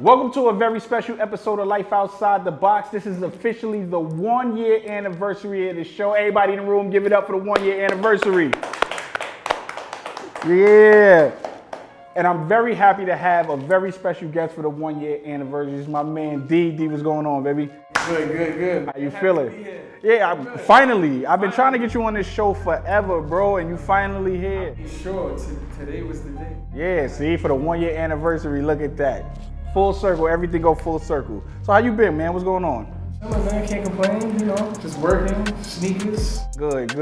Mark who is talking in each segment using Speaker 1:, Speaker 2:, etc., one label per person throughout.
Speaker 1: Welcome to a very special episode of Life Outside the Box. This is officially the 1 year anniversary of the show. Everybody in the room, give it up for the 1 year anniversary. Yeah. And I'm very happy to have a very special guest for the 1 year anniversary. It's my man D. D, what's going on, baby?
Speaker 2: Good.
Speaker 1: How you feeling? Yeah, finally. I've been trying to get you on this show forever, bro, and you finally here.
Speaker 2: Sure, today was the day.
Speaker 1: Yeah, see, for the 1 year anniversary, look at that. Full circle, everything go full circle. So how you been, man? What's going on?
Speaker 2: Chilling, man, can't complain, just working, sneakers.
Speaker 1: Good.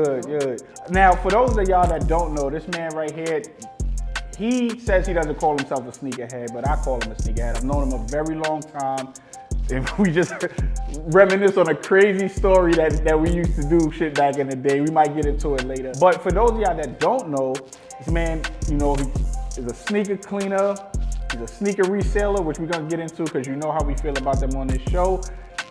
Speaker 1: Now, for those of y'all that don't know, this man right here, he says he doesn't call himself a sneakerhead, but I call him a sneakerhead. I've known him a very long time. And we just reminisce on a crazy story that we used to do shit back in the day. We might get into it later. But for those of y'all that don't know, this man, he is a sneaker cleaner. He's a sneaker reseller, which we're gonna get into because you know how we feel about them on this show.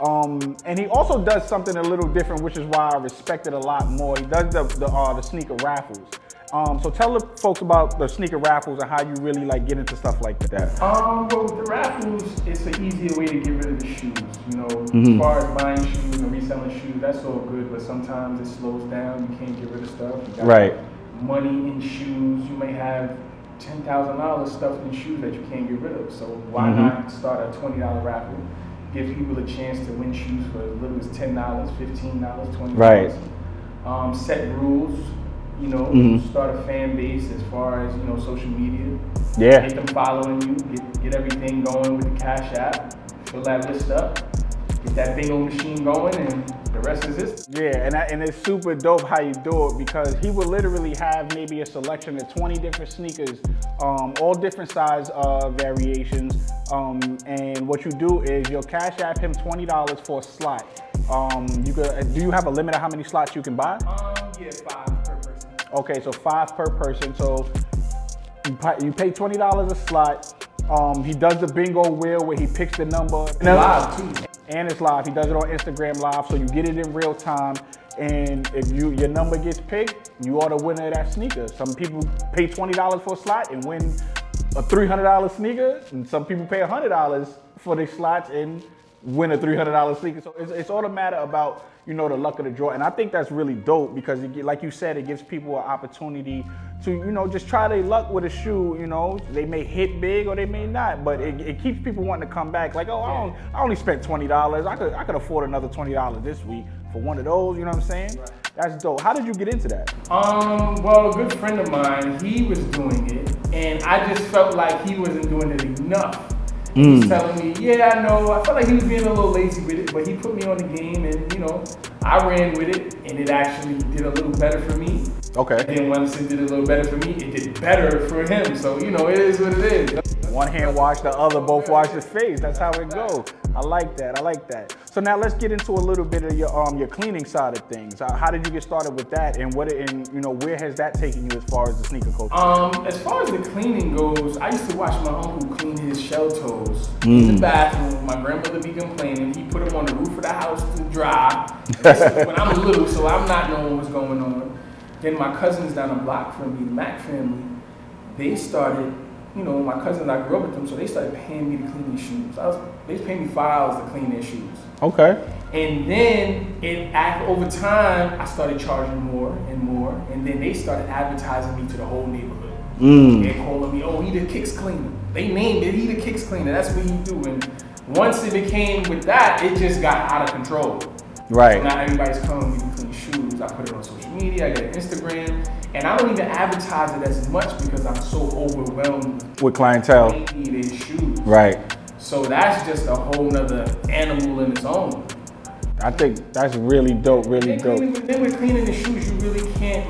Speaker 1: And he also does something a little different, which is why I respect it a lot more. He does the sneaker raffles. So tell the folks about the sneaker raffles and how you really get into stuff like that.
Speaker 2: Well, with the raffles, it's an easier way to get rid of the shoes. As far as buying shoes and reselling shoes, that's all good, but sometimes it slows down. You can't get rid of stuff. You got
Speaker 1: right.
Speaker 2: Money in shoes. You may have $10,000 stuffed in shoes that you can't get rid of. So why not start a $20 raffle? Give people a chance to win shoes for as little as $10, $15, $20.
Speaker 1: Right.
Speaker 2: Set rules. Start a fan base as far as, social media.
Speaker 1: Yeah.
Speaker 2: Get them following you, get everything going with the Cash App, fill that list up, get that bingo machine going, and the rest is history.
Speaker 1: Yeah, and it's super dope how you do it because he will literally have maybe a selection of 20 different sneakers, all different size variations. And what you do is you'll Cash App him $20 for a slot. Do you have a limit of how many slots you can buy?
Speaker 2: Yeah, 5 per person.
Speaker 1: Okay, so 5 per person. So you pay $20 a slot. He does the bingo wheel where he picks the number.
Speaker 2: Live too.
Speaker 1: And it's live. He does it on Instagram Live, so you get it in real time. And if your number gets picked, you are the winner of that sneaker. Some people pay $20 for a slot and win a $300 sneaker, and some people pay $100 for their slots and win a $300 sneaker. So it's all a matter about the luck of the draw, and I think that's really dope because like you said, it gives people an opportunity to just try their luck with a shoe. They may hit big or they may not, but it keeps people wanting to come back. Like, oh, I only spent $20. I could afford another $20 this week for one of those. You know what I'm saying? Right. That's dope. How did you get into that?
Speaker 2: Well, a good friend of mine, he was doing it, and I just felt like he wasn't doing it enough. He's telling me, yeah, I know. I felt like he was being a little lazy with it, but he put me on the game, and I ran with it, and it actually did a little better for me.
Speaker 1: Okay.
Speaker 2: And then once it did a little better for me, it did better for him. So it is what it is.
Speaker 1: One hand wash the other, both wash his face. That's how it goes. I like that. So now let's get into a little bit of your cleaning side of things. How did you get started with that, and where has that taken you as far as the sneaker culture?
Speaker 2: As far as the cleaning goes, I used to watch my uncle clean his shell toes in the bathroom. My grandmother be complaining. He put them on the roof of the house to dry. When I'm little, so I'm not knowing what's going on. Then my cousins down the block from me, the Mac family, they started. My cousins, I grew up with them, so they started paying me to clean their shoes. They was paying me $5 to clean their shoes.
Speaker 1: Okay.
Speaker 2: And then over time, I started charging more and more, and then they started advertising me to the whole neighborhood. They're calling me, oh, he the kicks cleaner. They named it, he the kicks cleaner. That's what he do. And once it became with that, it just got out of control.
Speaker 1: Right.
Speaker 2: So now everybody's coming to me to clean shoes. I put it on social media, I got an Instagram. And I don't even advertise it as much because I'm so overwhelmed
Speaker 1: with clientele.
Speaker 2: These shoes.
Speaker 1: Right.
Speaker 2: So that's just a whole nother animal in its own.
Speaker 1: I think that's really dope, really dope.
Speaker 2: Then with cleaning the shoes, you really can't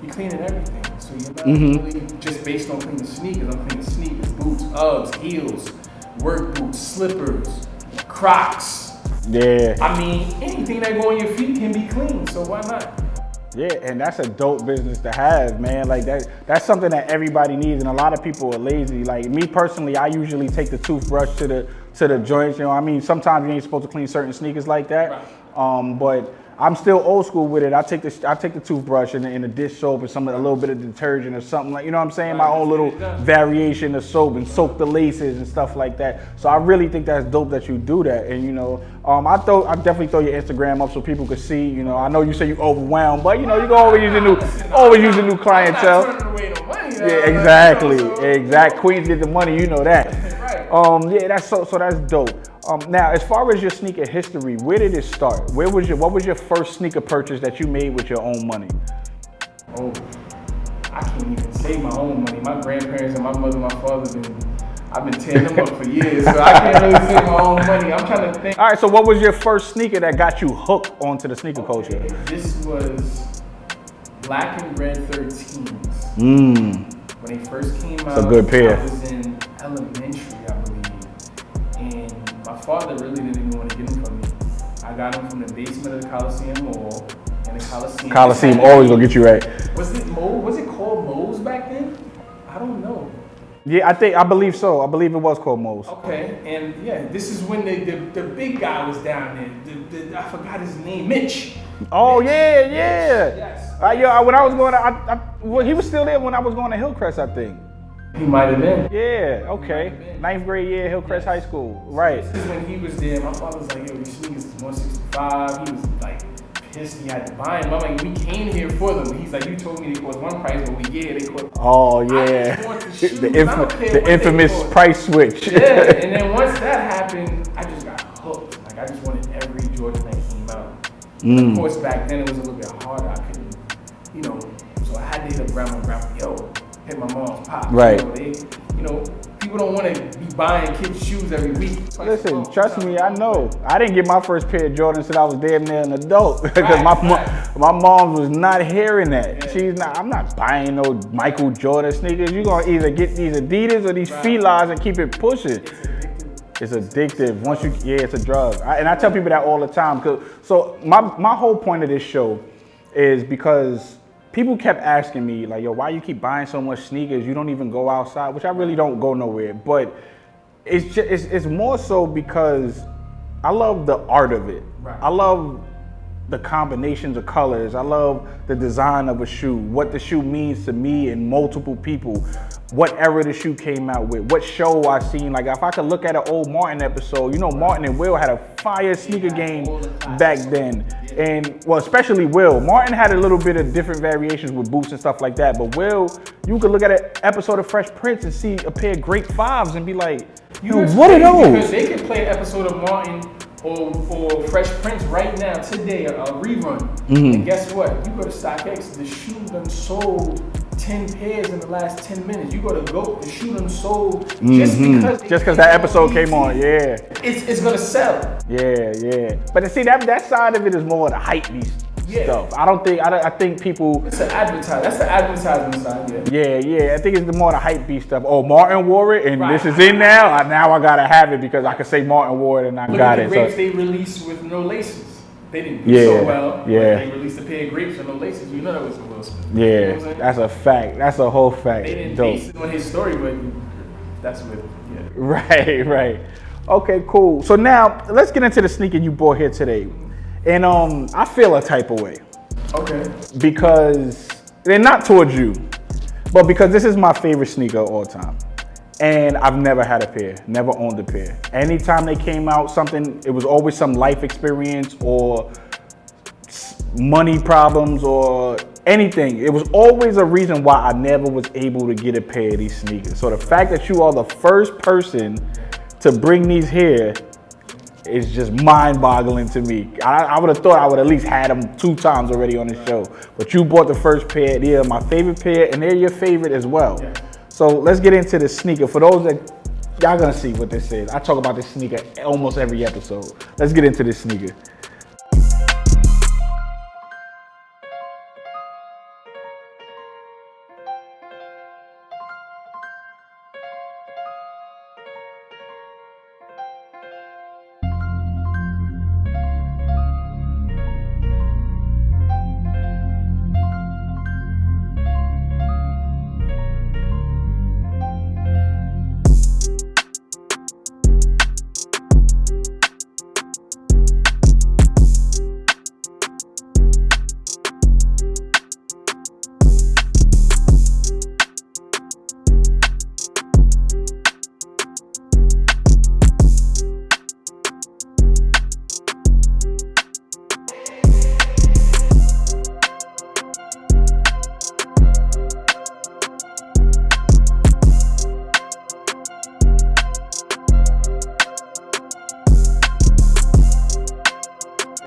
Speaker 2: you're cleaning everything. So you're not really just based on cleaning sneakers. I'm cleaning sneakers, boots, Uggs, heels, work boots, slippers, Crocs.
Speaker 1: Yeah.
Speaker 2: I mean, anything that go on your feet can be clean, so why not?
Speaker 1: Yeah, and that's a dope business to have, man. Like that's something that everybody needs, and a lot of people are lazy. Like me personally, I usually take the toothbrush to the joints. Sometimes you ain't supposed to clean certain sneakers like that. Right. But I'm still old school with it. I take the toothbrush and the dish soap and a little bit of detergent or something like, you know what I'm saying? My own little variation of soap and soak the laces and stuff like that. So I really think that's dope that you do that. And you know, I definitely throw your Instagram up so people could see. You know, I know you say you overwhelmed, but you know, you can always use a new clientele.
Speaker 2: I'm not turning away no money.
Speaker 1: Yeah, exactly. Queens get the money, you know that.
Speaker 2: Right.
Speaker 1: Yeah, that's dope. Now, as far as your sneaker history, where did it start? What was your first sneaker purchase that you made with your own money?
Speaker 2: Oh, I can't even say my own money. My grandparents and my mother and my father I've been tearing them up for years, so I can't really say my own money. I'm trying to think.
Speaker 1: All right, so what was your first sneaker that got you hooked onto the sneaker culture?
Speaker 2: This was black and red 13s. When they first came out,
Speaker 1: it's a good pair.
Speaker 2: I was in elementary, I believe. And my father really didn't even want to get them from me. I got them from the basement of the Coliseum Mall. And the Coliseum
Speaker 1: always gonna get you right.
Speaker 2: Was it called Moe's back then? I don't know.
Speaker 1: Yeah, I believe so. I believe it was called Moe's.
Speaker 2: Okay, and yeah, this is when the big guy was down there. I forgot his name, Mitch.
Speaker 1: Oh
Speaker 2: Mitch.
Speaker 1: yeah.
Speaker 2: Yes.
Speaker 1: When I was going, he was still there when I was going to Hillcrest, I think.
Speaker 2: He might have been.
Speaker 1: Yeah. Okay. 9th grade year, Hillcrest High School. Right.
Speaker 2: This is when he was there. My father was like, "Yo, these sneakers is 165." He was like pissed he had to buy them. I'm like, "We came here for them." He's like, "You told me they cost one price, but they cost."
Speaker 1: Oh yeah. The infamous price switch.
Speaker 2: Yeah. And then once that happened, I just got hooked. Like I just wanted every Jordan that came out. Of course, back then it was a little bit harder. I couldn't, so I had to hit up grandma, hit my mom's pop.
Speaker 1: Right.
Speaker 2: People don't want to be buying kids shoes every week.
Speaker 1: Listen, trust me, I know. I didn't get my first pair of Jordans until I was damn near an adult because my mom was not hearing that. Yeah. I'm not buying no Michael Jordan sneakers. You're gonna either get these Adidas or these Filas and keep it pushing. It's addictive. It's a drug. And I tell people that all the time. So my whole point of this show is because people kept asking me, like, yo, why you keep buying so much sneakers? You don't even go outside, which I really don't go nowhere. But it's more so because I love the art of it.
Speaker 2: Right.
Speaker 1: I love the combinations of colors. I love the design of a shoe, what the shoe means to me and multiple people, what era the shoe came out with, what show I seen. Like if I could look at an old Martin episode, Martin and Will had a fire sneaker game back then. And well, especially Will. Martin had a little bit of different variations with boots and stuff like that. But Will, you could look at an episode of Fresh Prince and see a pair of great fives and be like, what are those?
Speaker 2: Because they could play an episode of Martin or Fresh Prince right now, today, a rerun. And guess what? You go to StockX, the shoe done sold 10 pairs in the last 10 minutes. You go to GOAT, the shoe done sold just because that episode came on, yeah. It's gonna sell.
Speaker 1: Yeah. But see, that side of it is more the hype beast stuff. I think people.
Speaker 2: It's an advertisement. That's the advertisement side,
Speaker 1: Yeah. I think it's the more the hype beast stuff. Oh, Martin wore it, and this is in now. Now I gotta have it because I can say Martin wore it, and I got it.
Speaker 2: Look at the grapes they released with no laces. They didn't do so well.
Speaker 1: Yeah.
Speaker 2: They released a pair of grapes with no laces. You know that was Will Smith.
Speaker 1: Yeah,
Speaker 2: you know what I'm saying?
Speaker 1: That's a fact. That's a whole fact.
Speaker 2: They didn't base it on his story, but that's what. Yeah.
Speaker 1: Right. Okay, cool. So now let's get into the sneaker you bought here today, and I feel a type of way.
Speaker 2: Okay.
Speaker 1: Because they're not towards you, but because this is my favorite sneaker of all time. And I've never had a pair, never owned a pair. Anytime they came out, it was always some life experience or money problems or anything. It was always a reason why I never was able to get a pair of these sneakers. So the fact that you are the first person to bring these here is just mind-boggling to me. I would have thought I would at least had them 2 times already on the show. But you bought the first pair. They are my favorite pair, and they're your favorite as well. Yeah. So let's get into the sneaker. For those that, y'all gonna see what this is. I talk about this sneaker almost every episode. Let's get into this sneaker.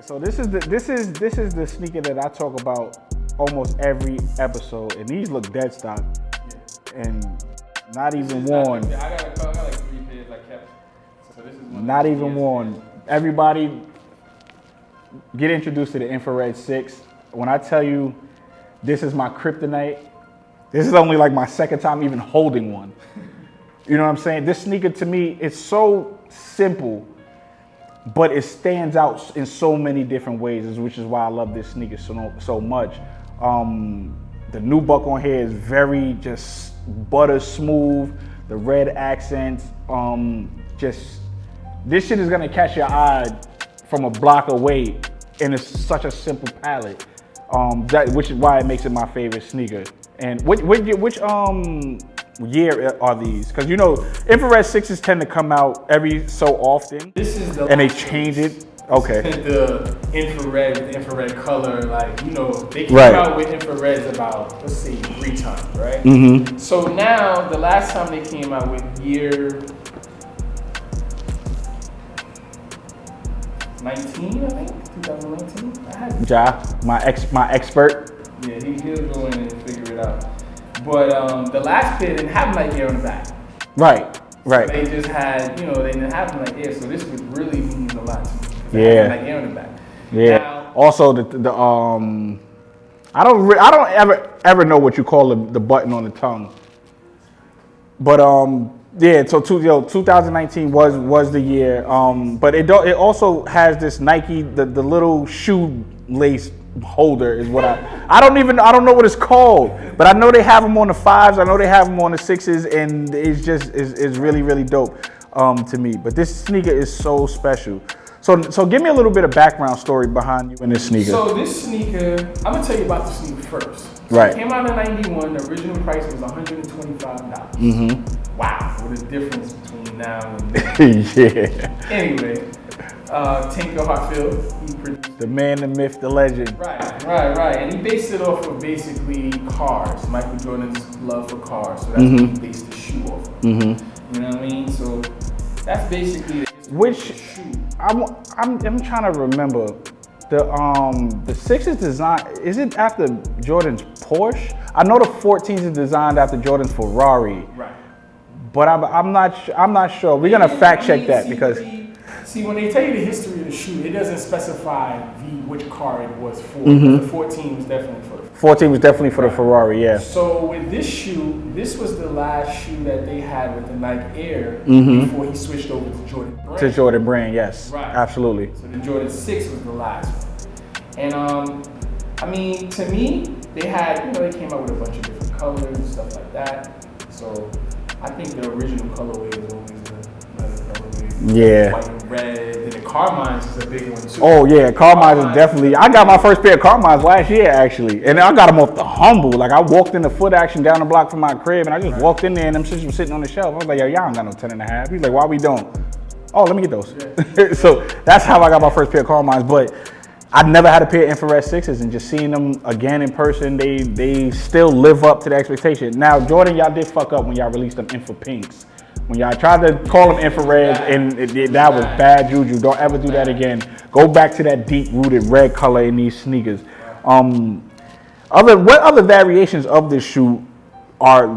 Speaker 1: So this is the sneaker that I talk about almost every episode, and these look dead stock, and not even worn.
Speaker 2: I got like 3 pairs I kept. So this is one.
Speaker 1: Not even worn. Everybody, get introduced to the Infrared 6. When I tell you, this is my kryptonite. This is only like my second time even holding one. You know what I'm saying? This sneaker to me, it's so simple, but it stands out in so many different ways, which is why I love this sneaker so much. The new buck on here is very just butter smooth. The red accents, this shit is gonna catch your eye from a block away, and it's such a simple palette. Which is why it makes it my favorite sneaker. And which year are these? Because you know, infrared 6s tend to come out every so often.
Speaker 2: This is the
Speaker 1: and they change it. Okay.
Speaker 2: The infrared color, like, you know, they came
Speaker 1: Right.
Speaker 2: out with infrareds about, let's say, 3 times, right?
Speaker 1: Mm-hmm.
Speaker 2: So now, the last time they came out with year 19, I think, 2019. I had
Speaker 1: Ja, my expert.
Speaker 2: Yeah, he'll go in and figure it out. But the last pair didn't have Nike Air on the back.
Speaker 1: Right. Right.
Speaker 2: So they just had, you know, they didn't have Nike Air. So this would really mean a lot to me.
Speaker 1: Yeah.
Speaker 2: Nike Air on the back.
Speaker 1: Yeah.
Speaker 2: Now,
Speaker 1: Also, I don't ever know what you call the button on the tongue. But yeah. So 2019 was the year. But it also has this Nike the little shoelace holder is what I don't know what it's called, but I know they have them on the 5s. I know they have them on the 6s, and it's just is really, really dope to me. But this sneaker is so special. So give me a little bit of background story behind you in this sneaker.
Speaker 2: So this sneaker, I'm gonna tell you about the sneaker first. So
Speaker 1: Right.
Speaker 2: It came out in '91. The original price was $125.
Speaker 1: Mm-hmm.
Speaker 2: Wow, what a difference between now and then.
Speaker 1: Yeah.
Speaker 2: Anyway, Tinker Hartfield, he produced.
Speaker 1: The man, the myth, the legend.
Speaker 2: Right. And he based it off of basically cars. Michael Jordan's love for cars. So that's what he based the shoe off of.
Speaker 1: Mm-hmm.
Speaker 2: You know what I mean? So that's basically the
Speaker 1: Which
Speaker 2: shoe.
Speaker 1: I'm trying to remember. The 6's design, is it after Jordan's Porsche? I know the 14s is designed after Jordan's Ferrari.
Speaker 2: Right.
Speaker 1: But I'm not sure. We're gonna fact check that because
Speaker 2: See, when they tell you the history of the shoe, it doesn't specify which car it was for.
Speaker 1: Mm-hmm.
Speaker 2: The 14 was definitely for the
Speaker 1: 14 was definitely for the Ferrari, yeah.
Speaker 2: So with this shoe, this was the last shoe that they had with the Nike Air before he switched over to Jordan brand.
Speaker 1: To Jordan brand, yes.
Speaker 2: Right.
Speaker 1: Absolutely.
Speaker 2: So the Jordan 6 was the last one. And I mean, to me, they had, they came out with a bunch of different colors and stuff like that. So I think the original colorway is always the better colorway.
Speaker 1: Yeah.
Speaker 2: White and red. And the Carmine's is a big one too.
Speaker 1: Oh yeah, Carmine's is definitely. I got my first pair of Carmine's last year actually, and I got them off the Humble. Like I walked in the Foot Action down the block from my crib, and I just walked in there, and them shits were sitting on the shelf. I was like, yo, y'all don't got no 10.5. He's like, why we don't? Oh, let me get those. Yeah. So that's how I got my first pair of Carmine's. But I never had a pair of infrared 6s, and just seeing them again in person, they still live up to the expectation. Now Jordan, y'all did fuck up when y'all released them infra pinks. When y'all tried to call them infrared, and that was bad juju. Don't ever do that again. Go back to that deep-rooted red color in these sneakers. What other variations of this shoe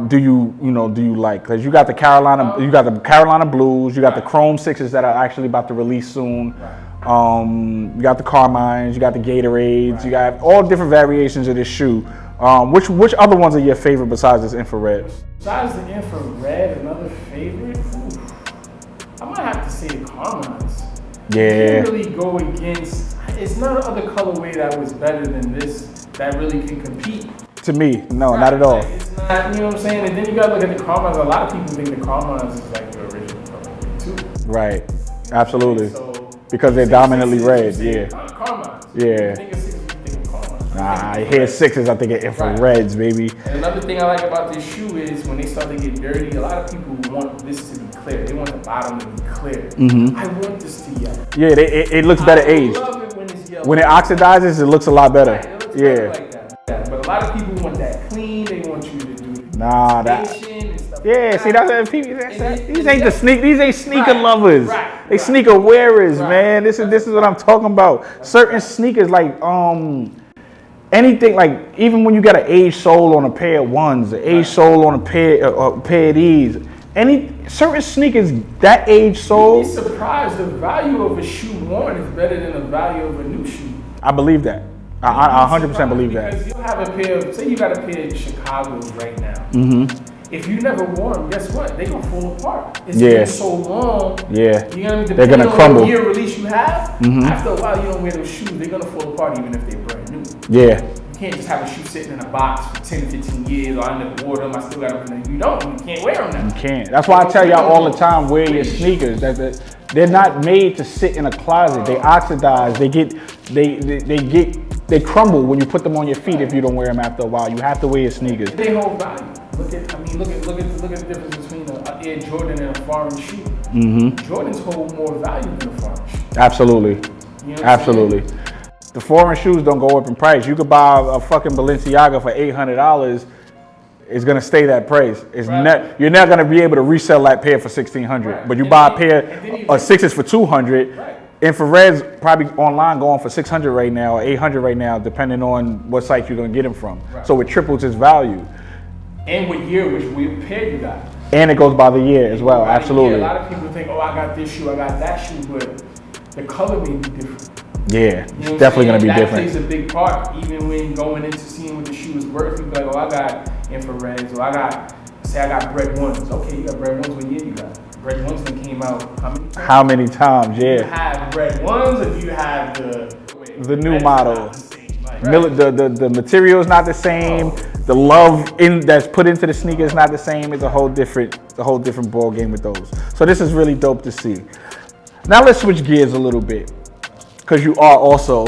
Speaker 1: do you like? Because you got the Carolina Blues, you got the Chrome 6s that are actually about to release soon. You got the Carmines, you got the Gatorades, you got all different variations of this shoe. Which other ones are your favorite besides this infrared?
Speaker 2: Besides the infrared, another favorite? Ooh, I might have to say the Carmines.
Speaker 1: Yeah.
Speaker 2: You can't really go against, it's not other colorway that was better than this that really can compete.
Speaker 1: To me, no, not at all.
Speaker 2: Like, it's not, you know what I'm saying? And then you gotta look at the Carmines. A lot of people think the Carmines is like the original colorway too.
Speaker 1: Right, absolutely.
Speaker 2: So,
Speaker 1: because they're dominantly red, yeah.
Speaker 2: Carmines.
Speaker 1: Yeah.
Speaker 2: You think of 6s, you think of Carmines.
Speaker 1: I hear 6s, I think of infrareds, baby.
Speaker 2: And another thing I like about this shoe is when they start to get dirty, a lot of people want this to be clear. They want the bottom to be clear. I want this to yellow.
Speaker 1: Yeah, it looks better aged.
Speaker 2: I love it when it's yellow.
Speaker 1: When it oxidizes, it looks a lot better.
Speaker 2: Right, it looks
Speaker 1: Yeah.
Speaker 2: better like that. But a lot of people want that clean. They want you to do
Speaker 1: Nah,
Speaker 2: and stuff stuff.
Speaker 1: Yeah,
Speaker 2: like
Speaker 1: see
Speaker 2: that.
Speaker 1: that's people. These
Speaker 2: and
Speaker 1: ain't the sneak. These ain't sneaker
Speaker 2: Right,
Speaker 1: lovers.
Speaker 2: right,
Speaker 1: They
Speaker 2: right.
Speaker 1: sneaker wearers,
Speaker 2: Right.
Speaker 1: man. This is what I'm talking about. Certain sneakers like anything like even when you got an age sole on a pair of ones, an age sole on a pair of these. Any certain sneakers that age sole.
Speaker 2: You'd be surprised. The value of a shoe worn is better than the value of a new shoe.
Speaker 1: I believe that. I 100% believe that.
Speaker 2: Because you'll have a pair of, say you got a pair of Chicago's right now.
Speaker 1: Mm-hmm.
Speaker 2: If you never wore them, guess what? They gonna fall apart. It's
Speaker 1: Yeah.
Speaker 2: been so long.
Speaker 1: Yeah.
Speaker 2: You know what I mean?
Speaker 1: They're
Speaker 2: Depending
Speaker 1: gonna
Speaker 2: on
Speaker 1: crumble.
Speaker 2: what year release you have,
Speaker 1: Mhm.
Speaker 2: after a while you don't wear those shoes, they're gonna fall apart even if they're brand new.
Speaker 1: Yeah.
Speaker 2: You can't just have a shoe sitting in a box for 10, 15 years, or I never wore them, I still got them. You don't. You can't wear them now.
Speaker 1: You can't. That's why I tell y'all all the time, wear your sneakers. That they're not made to sit in a closet. They oxidize. They crumble when you put them on your feet if you don't wear them after a while. You have to wear your sneakers.
Speaker 2: They hold value. Look at the difference between an Air Jordan and a foreign shoe.
Speaker 1: Mm-hmm.
Speaker 2: Jordans hold more value than a foreign shoe.
Speaker 1: Absolutely.
Speaker 2: You know what I'm
Speaker 1: Absolutely. The foreign shoes don't go up in price. You could buy a fucking Balenciaga for $800. It's gonna stay that price. You're not gonna be able to resell that pair for $1,600.
Speaker 2: Right.
Speaker 1: But you buy a pair of sixes for $200.
Speaker 2: Right.
Speaker 1: Infrared's probably online going for $600 right now or $800 right now, depending on what site you're gonna get them from.
Speaker 2: Right.
Speaker 1: So it triples its value.
Speaker 2: And what year, which pair you got.
Speaker 1: And it goes by the year as well.
Speaker 2: By the
Speaker 1: Absolutely.
Speaker 2: year, a lot of people think, oh, I got this shoe, I got that shoe, but the color may be different.
Speaker 1: Yeah,
Speaker 2: You know
Speaker 1: it's
Speaker 2: what I'm
Speaker 1: definitely
Speaker 2: saying?
Speaker 1: gonna be
Speaker 2: that
Speaker 1: different.
Speaker 2: plays a big part, even when going into seeing what the shoe is worth. You be like, oh, I got infrareds, or I got bread ones. Okay, you got bread ones. What year you got? Bread ones that came out how many times?
Speaker 1: How many times?
Speaker 2: Do you
Speaker 1: Yeah.
Speaker 2: have bread ones, or do you have
Speaker 1: The new
Speaker 2: Red's
Speaker 1: model.
Speaker 2: not the same, like,
Speaker 1: The material is not the same. The love that's put into the sneaker is not the same. It's a whole different ball game with those. So this is really dope to see. Now let's switch gears a little bit, because you are also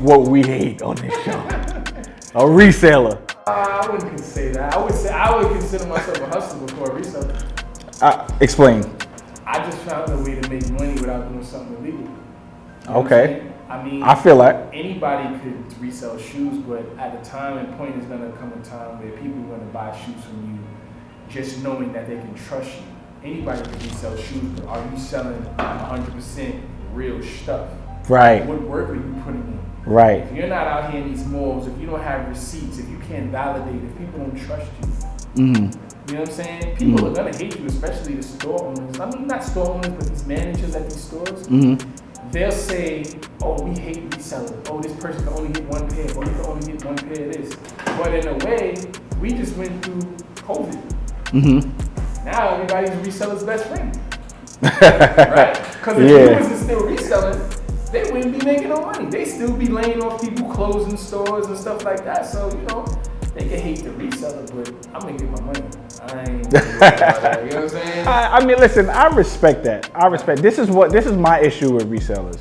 Speaker 1: what we hate on this show, a reseller.
Speaker 2: I wouldn't say that. I would consider myself a hustler before a reseller.
Speaker 1: Explain.
Speaker 2: I just found a way to make money without doing something illegal. You know what I'm
Speaker 1: Okay.
Speaker 2: saying? I mean,
Speaker 1: I feel that.
Speaker 2: anybody could resell shoes, but at a time and point is gonna come a time where people are gonna buy shoes from you, just knowing that they can trust you. Anybody can resell shoes, but are you selling 100% real stuff?
Speaker 1: Right.
Speaker 2: What work are you putting in?
Speaker 1: Right.
Speaker 2: If you're not out here in these malls, if you don't have receipts, if you can't validate, if people don't trust you,
Speaker 1: Mm-hmm.
Speaker 2: you know what I'm saying? People are gonna hate you, especially the store owners. I mean, not store owners, but these managers at these stores.
Speaker 1: Mm-hmm.
Speaker 2: They'll say, oh, we hate resellers. Oh, this person can only get one pair. Oh, you can only get one pair of this. But in a way, we just went through COVID.
Speaker 1: Mm-hmm.
Speaker 2: Now everybody's a reseller's best friend. Right? Because if you wasn't still reselling, they wouldn't be making no money. They still be laying off people, closing stores and stuff like that. So, you know, they can hate the reseller, but I'm gonna get my money. I ain't gonna worry about that. You know what I'm saying?
Speaker 1: I mean, listen, I respect that. This is my issue with resellers.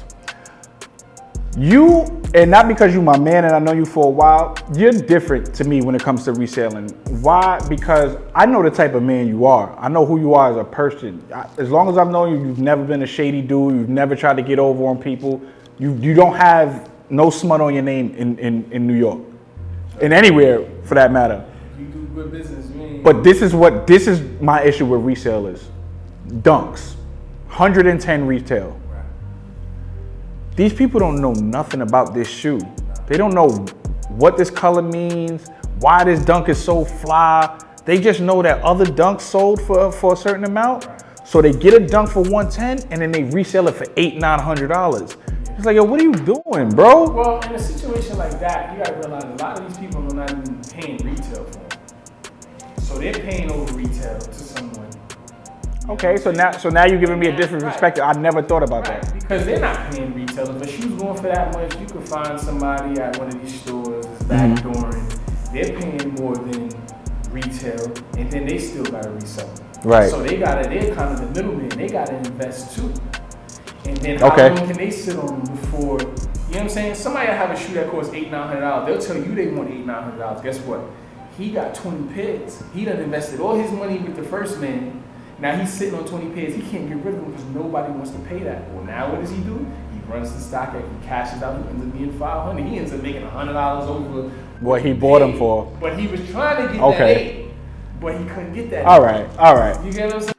Speaker 1: You, and not because you my man and I know you for a while, you're different to me when it comes to reselling. Why? Because I know the type of man you are. I know who you are as a person. As long as I've known you, you've never been a shady dude. You've never tried to get over on people. You don't have no smut on your name in New York. And anywhere for that matter.
Speaker 2: You do good business, man.
Speaker 1: But this is my issue with resellers. Dunks. 110 retail. These people don't know nothing about this shoe. They don't know what this color means, why this dunk is so fly. They just know that other dunks sold for a certain amount. So they get a dunk for 110 and then they resell it for $800-900. It's like, yo, what are you doing, bro?
Speaker 2: Well, in a situation like that, you gotta realize a lot of these people are not even paying retail for them. So they're paying over retail to someone.
Speaker 1: Okay, so now you're giving me a different perspective. I never thought about that.
Speaker 2: Because they're not paying retail. If a shoe's going for that much, you could find somebody at one of these stores that's backdooring. They're paying more than retail, and then they still gotta resell them.
Speaker 1: Right.
Speaker 2: So they're kind of the middleman. They gotta invest too. And then how long can they sit on them before, you know what I'm saying? Somebody have a shoe that costs $800-900. They'll tell you they want $800-900. Guess what? He got 20 pairs. He done invested all his money with the first man. Now he's sitting on 20 pairs. He can't get rid of them because nobody wants to pay that. Well, now what does he do? He runs the stock, he cashes out, he ends up being $500. He ends up making $100 over
Speaker 1: what he bought them for.
Speaker 2: But he was trying to get that $8. but he couldn't get that.
Speaker 1: All right.
Speaker 2: You get what I'm saying?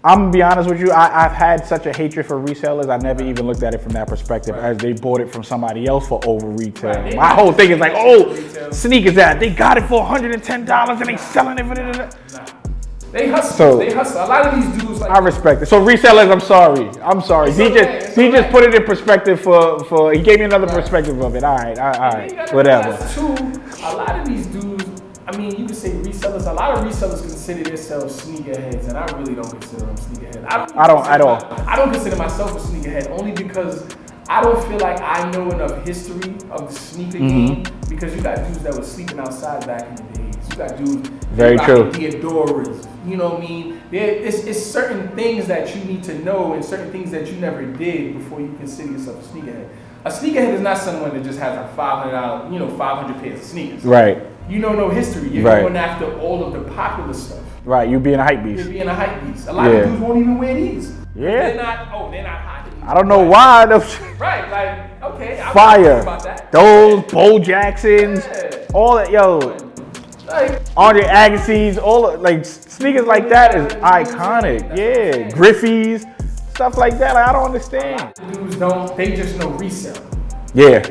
Speaker 1: I'm gonna be honest with you. I've had such a hatred for resellers. I never even looked at it from that perspective, as they bought it from somebody else for over retail.
Speaker 2: Right.
Speaker 1: My whole thing is like, oh, sneakers that they got it for $110 and they selling it for that.
Speaker 2: Nah. They hustle.
Speaker 1: So-
Speaker 2: They hustle. A lot of these dudes like.
Speaker 1: I respect it. So resellers, I'm sorry. He just put it in perspective for. He gave me another perspective of it. All right, whatever.
Speaker 2: Too, a lot of these dudes. I mean, you could say resellers. A lot of resellers consider themselves sneakerheads, and I really don't consider them sneakerheads.
Speaker 1: I don't at all.
Speaker 2: I don't consider myself a sneakerhead only because I don't feel like I know enough history of the sneaker game. Because you got dudes that were sleeping outside back in the days. You got dudes
Speaker 1: Very true.
Speaker 2: Theodoras. You know what I mean? It's certain things that you need to know and certain things that you never did before you consider yourself a sneakerhead. A sneakerhead is not someone that just has a $500, 500 pairs of sneakers.
Speaker 1: Right.
Speaker 2: You know no history. You're going after all of the popular stuff.
Speaker 1: Right. You being a hype beast.
Speaker 2: You're being a hype beast. A lot of dudes won't even wear these.
Speaker 1: Yeah.
Speaker 2: They're not hot.
Speaker 1: I don't know why.
Speaker 2: Right. Like, okay. I'm
Speaker 1: Fire.
Speaker 2: not about that.
Speaker 1: Those Bo Jacksons, all that,
Speaker 2: Like,
Speaker 1: Andre Agassi's, all like sneakers like that is iconic. Yeah. Griffey's, stuff like that. Like, I don't understand.
Speaker 2: dudes they just know resale.
Speaker 1: Yeah.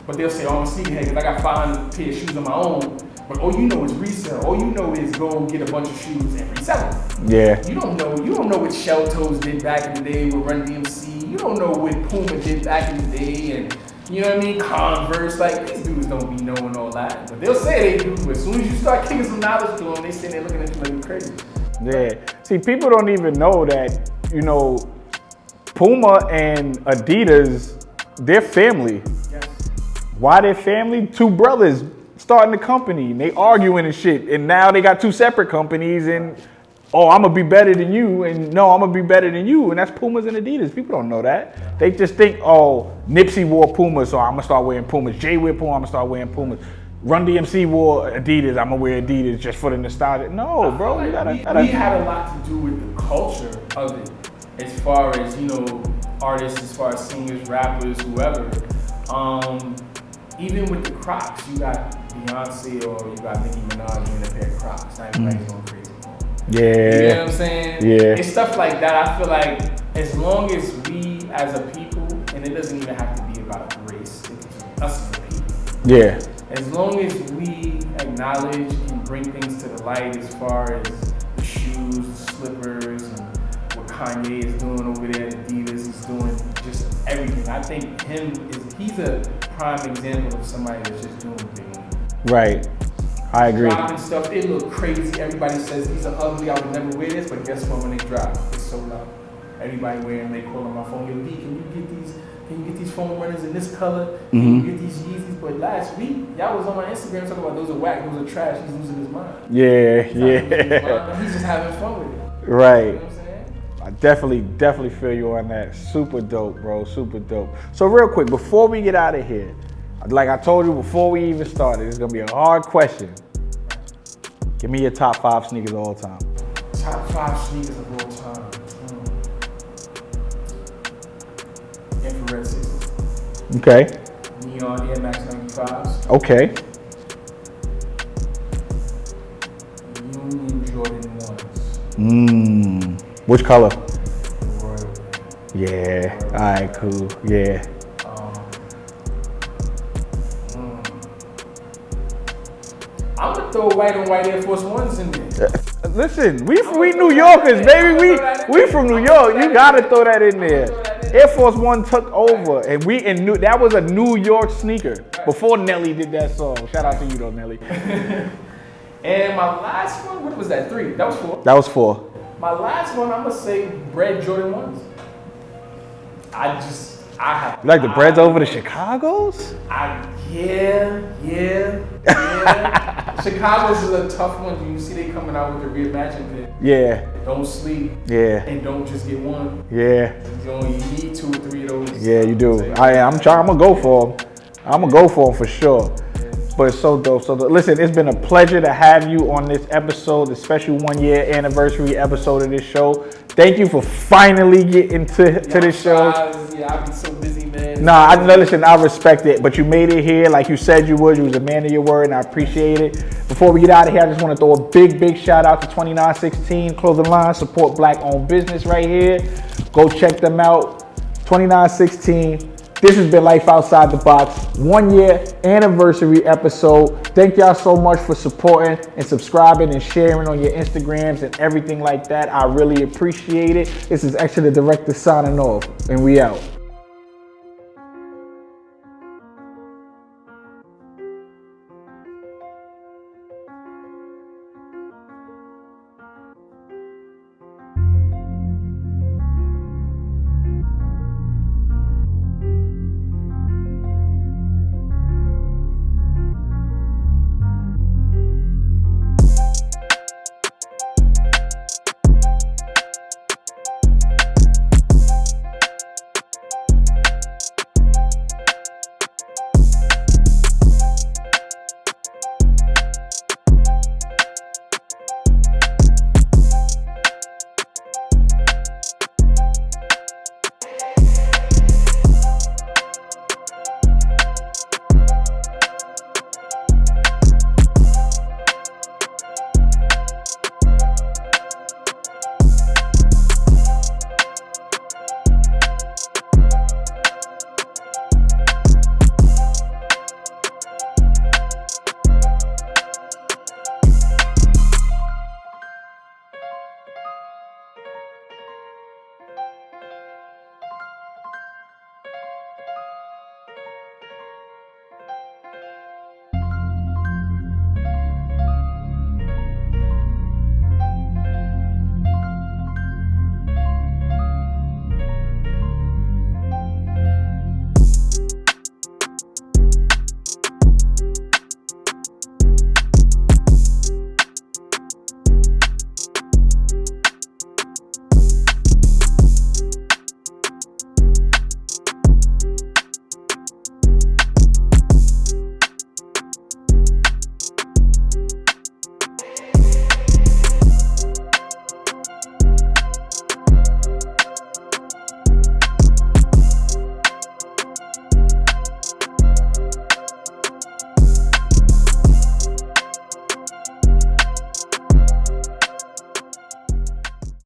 Speaker 2: But they'll say, oh, I'm a sneakerhead because I got 500 pair of shoes on my own. But all you know is resale. All you know is go get a bunch of shoes and resell them.
Speaker 1: Yeah.
Speaker 2: You don't know what Shell Toes did back in the day with Run DMC. You don't know what Puma did back in the day, and you know what I mean, Converse. Like, these dudes don't be knowing all that. But they'll say they do. But as soon as you start kicking some knowledge to them, they say they're looking at you like you're crazy.
Speaker 1: Yeah. See, people don't even know that, Puma and Adidas, they're family.
Speaker 2: Yes.
Speaker 1: Why they're family? Two brothers starting the company, and they arguing and shit, and now they got two separate companies, and I'm gonna be better than you, and no, I'm gonna be better than you, and that's Pumas and Adidas. People don't know that. They just think, Nipsey wore Pumas, so I'm gonna start wearing Pumas. Jay wear Puma, I'm gonna start wearing Pumas. Run DMC wore Adidas, I'm gonna wear Adidas just for the nostalgia. No, bro, you gotta.
Speaker 2: We had a lot to do with the culture of it, as far as artists, as far as singers, rappers, whoever. Even with the Crocs, you got Beyonce or you got Nicki Minaj in a pair of Crocs. Now everybody's going crazy.
Speaker 1: Yeah.
Speaker 2: You know what I'm saying?
Speaker 1: Yeah.
Speaker 2: It's stuff like that. I feel like as long as we as a people, and it doesn't even have to be about race, it's us as a people.
Speaker 1: Yeah.
Speaker 2: As long as we acknowledge and bring things to the light as far as the shoes, the slippers, and what Kanye is doing over there, Adidas is doing, just everything. I think he's a prime example of somebody that's just doing big.
Speaker 1: Right. I agree.
Speaker 2: Dropping stuff, it look crazy. Everybody says these are ugly. I would never wear this, but guess what? When they drop, it's sold out. Everybody wearing. They call on my phone. Yo, D, can you get these foam runners in this color? Can you get these Yeezys? But last week, y'all was on my Instagram talking about those are whack, those are trash. He's losing his mind.
Speaker 1: Yeah.
Speaker 2: He's just having fun with it.
Speaker 1: Right.
Speaker 2: You know what I'm saying?
Speaker 1: I definitely feel you on that. Super dope, bro. Super dope. So real quick, before we get out of here, like I told you before we even started, it's gonna be a hard question. Give me your top 5 sneakers of all time.
Speaker 2: Top 5 sneakers of all time. Infrared 6.
Speaker 1: Okay.
Speaker 2: Neon Air Max 95s.
Speaker 1: Okay.
Speaker 2: Union Jordan 1s.
Speaker 1: Which color?
Speaker 2: Royal.
Speaker 1: Yeah. All right. Cool. Yeah.
Speaker 2: I'm gonna throw white and white Air Force Ones in there.
Speaker 1: Listen, we New Yorkers, baby. We from New York. You gotta throw that in there. Air Force One took over, and that was a New York sneaker before Nelly did that song. Shout out to you though, Nelly.
Speaker 2: And my last one, what was that? 3? That was 4.
Speaker 1: That was 4.
Speaker 2: My last one, I'm gonna say Bread Jordan 1s. I have.
Speaker 1: You like the Breads over the Chicagos?
Speaker 2: Yeah. Chicago's is a tough one. You see they coming out with the reimagined pit.
Speaker 1: Yeah.
Speaker 2: Don't sleep.
Speaker 1: Yeah.
Speaker 2: And don't just get one.
Speaker 1: Yeah.
Speaker 2: You need 2 or 3 of those.
Speaker 1: Yeah, you do. I'm gonna go for them. I'm gonna go for them for sure. But it's so dope. Listen, it's been a pleasure to have you on this episode, the special 1-year anniversary episode of this show. Thank you for finally getting to this show.
Speaker 2: Yeah, I've been so busy, man.
Speaker 1: Nah, listen, I respect it, but you made it here like you said you would. You was a man of your word, and I appreciate it. Before we get out of here, I just want to throw a big shout out to 2916 Clothing Line. Support Black-owned business right here. Go check them out. 2916. This has been Life Outside the Box, 1 year anniversary episode. Thank y'all so much for supporting and subscribing and sharing on your Instagrams and everything like that. I really appreciate it. This is Extra the Director signing off, and we out.